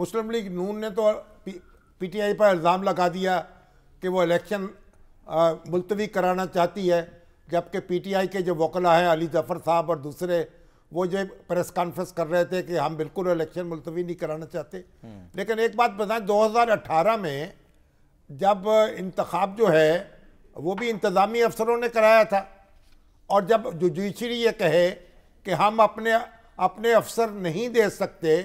मुस्लिम league नून ने तो PTI पर इल्ज़ाम लगा दिया कि वो इलेक्शन मुलतवी कराना चाहती है, जबकि पीटीआई के जो वकला हैं अली जफ़र साहब और दूसरे वो जो प्रेस कॉन्फ्रेंस कर रहे थे कि हम बिल्कुल इलेक्शन मुलतवी नहीं कराना चाहते। लेकिन एक बात बताएं, 2018 में जब इंतखाब जो है वो भी इंतज़ामी अफसरों ने कराया था, और जब जुडिशरी ये कहे कि हम अपने अफसर नहीं दे सकते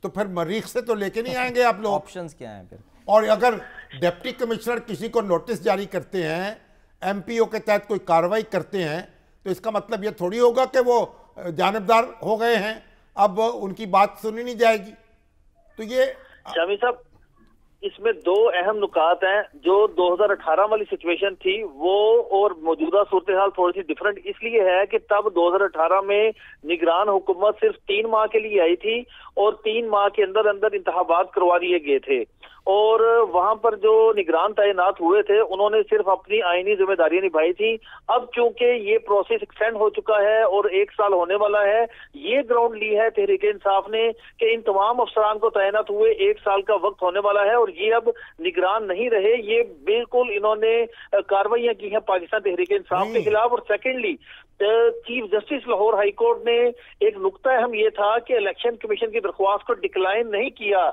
तो फिर मरीख से तो लेके नहीं आएंगे आप लोग। ऑप्शंस क्या हैं फिर? और अगर डिप्टी कमिश्नर किसी को नोटिस जारी करते हैं, एमपीओ के तहत कोई कार्रवाई करते हैं, तो इसका मतलब ये थोड़ी होगा कि वो जानिबदार हो गए हैं, अब उनकी बात सुनी नहीं जाएगी। तो ये शामी साहब, इसमें दो अहम नुकात हैं। जो 2018 वाली सिचुएशन थी वो और मौजूदा सूरत हाल थोड़ी सी डिफरेंट इसलिए है कि तब 2018 में निगरान हुकूमत सिर्फ 3 माह के लिए आई थी और 3 माह के अंदर अंदर इंतखाबात करवा दिए गए थे, और वहां पर जो निगरान तैनात हुए थे उन्होंने सिर्फ अपनी आईनी जिम्मेदारियां निभाई थी। अब चूंकि ये प्रोसेस एक्सटेंड हो चुका है और 1 साल होने वाला है, ये ग्राउंड ली है तहरीक इंसाफ ने कि इन तमाम अफसरान को तैनात हुए 1 साल का वक्त होने वाला है और ये अब निगरान नहीं रहे। ये बिल्कुल इन्होंने कार्रवाइयां की हैं पाकिस्तान तहरीक इंसाफ के खिलाफ। और secondly, chief justice Lahore high court ने एक नुक्ता अहम ये था कि इलेक्शन कमीशन की दरख्वास्त को डिक्लाइन नहीं किया,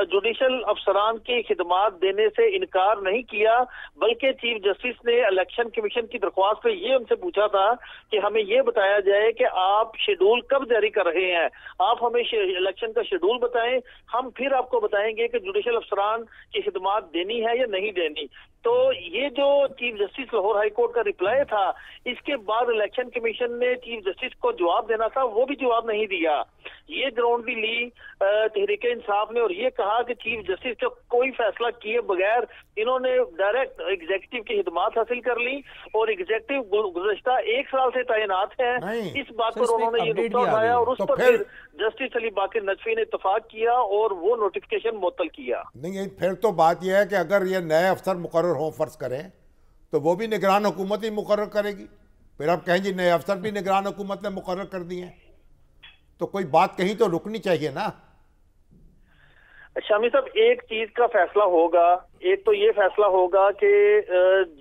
जुडिशल अफसरान की खिदमात देने से इनकार नहीं किया, बल्कि चीफ जस्टिस ने इलेक्शन कमीशन की दरख्वास्त पे ये उनसे पूछा था कि हमें ये बताया जाए कि आप शेड्यूल कब जारी कर रहे हैं, आप हमें इलेक्शन का शेड्यूल बताएं, हम फिर आपको बताएंगे कि जुडिशल अफसरान की खिदमात देनी है या नहीं देनी। तो ये जो chief justice Lahore high court का रिप्लाई था, इसके बाद इलेक्शन कमीशन ने चीफ जस्टिस को जवाब देना था, वो भी जवाब नहीं दिया। ये ग्राउंड भी ली तहरीक इंसाफ ने और ये कहा कि चीफ जस्टिस का कोई फैसला किए बगैर इन्होंने डायरेक्ट एग्जीक्यूटिव की खिदमात हासिल कर ली और एग्जीक्यूटिव गुज़श्ता 1 साल से तैनात है। इस बात पर उन्होंने ये नुक्ता उठाया और उस पर फिर जस्टिस अली बाकिर नजफी ने इत्तफाक किया और वो नोटिफिकेशन मुअत्तल किया। नहीं, फिर तो बात यह है कि अगर ये नए अफसर मुकर्रर हों फर्ज करें तो वो भी निगरान हुकूमत ही मुकर्रर करेगी। फिर आप कहें जी नए अफसर भी निगरान हुकूमत ने मुकर्रर कर दिए हैं, तो कोई बात कहीं तो रुकनी चाहिए ना। शामी साहब, एक चीज का फैसला होगा, एक तो ये फैसला होगा कि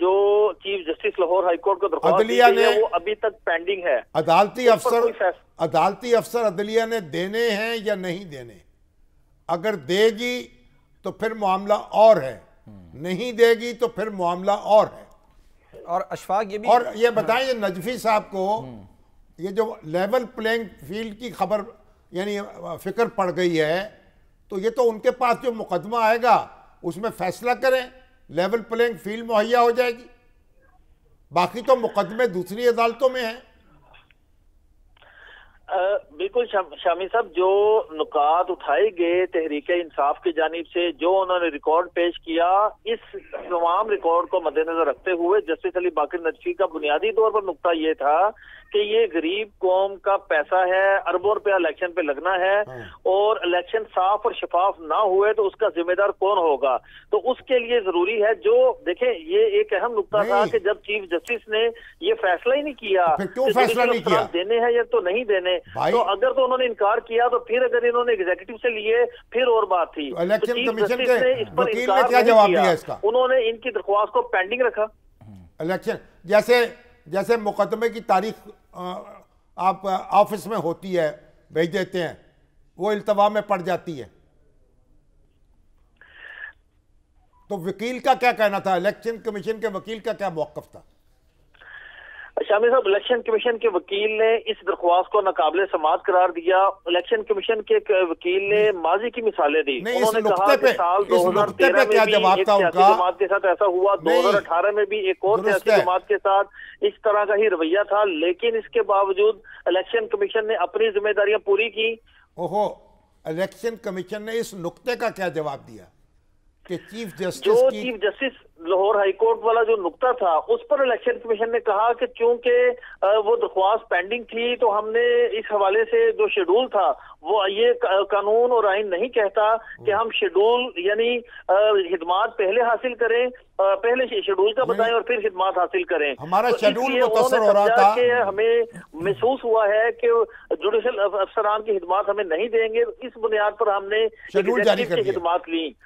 जो chief justice Lahore high court को दरख्वास्त अदलिया ने वो अभी तक पेंडिंग है। अदालती अफसर अदलिया ने देने हैं या नहीं देने। अगर देगी तो फिर मामला और है, नहीं देगी तो फिर मामला और है। और अशफाक ये भी और ये बताएं, ये नजफी साहब को ये जो लेवल प्लेइंग फील्ड की खबर यानी फिक्र पड़ गई है, तो ये तो उनके पास जो मुकदमा आएगा उसमें फैसला करें, लेवल प्लेइंग फील्ड मुहैया हो जाएगी। बाकी तो मुकदमे दूसरी अदालतों में हैं। बिल्कुल शामी साहब, जो नुकात उठाए गए तहरीक इंसाफ की जानिब से, जो उन्होंने रिकॉर्ड पेश किया, इस तमाम रिकॉर्ड को मद्देनजर रखते हुए जस्टिस अली बाकिर नजफी का बुनियादी तौर पर नुक्ता ये था कि ये गरीब कौम का पैसा है, अरबों रुपया इलेक्शन पे लगना है और इलेक्शन साफ और शफाफ ना हुए तो उसका जिम्मेदार कौन होगा। तो उसके लिए जरूरी है, जो देखें ये एक अहम नुक्ता था कि जब चीफ जस्टिस ने ये फैसला ही नहीं किया तो क्यों फैसला नहीं किया, देने हैं या तो नहीं देने, तो अगर तो उन्होंने इनकार किया तो फिर अगर इन्होंने एग्जीक्यूटिव से लिए फिर और बात थी। तो इलेक्शन कमीशन के वकील ने क्या जवाब दिया इसका? उन्होंने इनकी दरख्वास्त को पेंडिंग रखा। इलेक्शन जैसे मुकदमे की तारीख आप ऑफिस में होती है, भेज देते हैं, वो इल्तवा में पड़ जाती है, तो वकील का क्या कहना था? इलेक्शन कमीशन के वकील का क्या मौक़िफ़ था? शामी साहब, इलेक्शन कमीशन के वकील ने इस दरख्वास्त को नाकाबिले समाअत करार दिया। इलेक्शन कमीशन के वकील ने माजी की मिसालें दी। उन्होंने कहा कि साल 2013 में भी एक सियासी जमात के साथ ऐसा हुआ, 2018 में भी एक और सियासी जमात के साथ इस तरह का ही रवैया था, लेकिन इसके बावजूद इलेक्शन कमीशन ने अपनी जिम्मेदारियां पूरी की। ओहो, इलेक्शन कमीशन ने इस नुक्ते का क्या जवाब दिया कि चीफ जस्टिस जो की chief justice Lahore high court वाला जो नुक्ता था, उस पर इलेक्शन कमीशन ने कहा कि चूंकि वो दरख्वास्त पेंडिंग थी, तो हमने इस हवाले से जो शेड्यूल था, वो ये कानून और आइन नहीं कहता कि हम शेड्यूल यानी हिदमात पहले हासिल करें, पहले शेड्यूल का बताएं और फिर हिदमात हासिल करें। हमारा तो शेड्यूल इसलिए मुतासर उन्होंने हो रहा समझा था। कि हमें महसूस हुआ है कि जुडिशल अफसरान की हिदमात हमें नहीं देंगे, इस बुनियाद पर हमने शेड्यूल जारी एग्जीक्यूटिव कर की दिया। हिदमात ली।